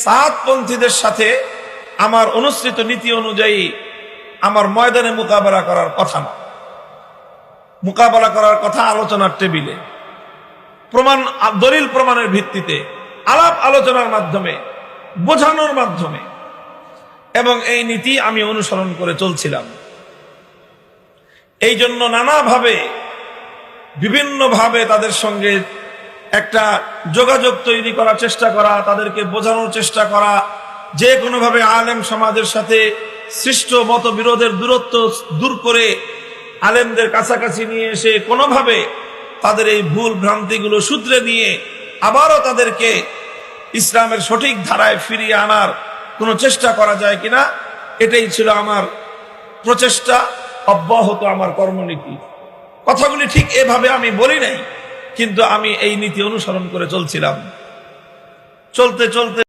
সাতপন্থীদের সাথে আমার অনুসৃত নীতি অনুযায়ী আমার ময়দানে মোকাবেলা করার কথা না, মোকাবেলা করার কথা আলোচনার টেবিলে, প্রমাণ দলিল প্রমাণের ভিত্তিতে, আলাপ আলোচনার মাধ্যমে, বোঝানোর মাধ্যমে। এবং এই নীতি আমি অনুসরণ করে চলছিলাম। এই জন্য নানাভাবে বিভিন্নভাবে তাদের সঙ্গে একটা যোগাযোগ তৈরি করার চেষ্টা করা, তাদেরকে বোঝানোর চেষ্টা করা, যে কোনোভাবে আলেম সমাজের সাথে সৃষ্ট মতবিরোধের দূরত্ব দূর করে আলেমদের কাছাকাছি নিয়ে এসে কোনোভাবে তাদের এই ভুল ভ্রান্তিগুলো শুধরে নিয়ে আবারও তাদেরকে ইসলামের সঠিক ধারায় ফিরিয়ে আনার কোনো চেষ্টা করা যায় কিনা, এটাই ছিল আমার প্রচেষ্টা, অব্যাহত আমার কর্মনীতি। কথাগুলি ঠিক এভাবে আমি বলি নাই, কিন্তু আমি এই নীতি অনুসরণ করে চলছিলাম। চলতে চলতে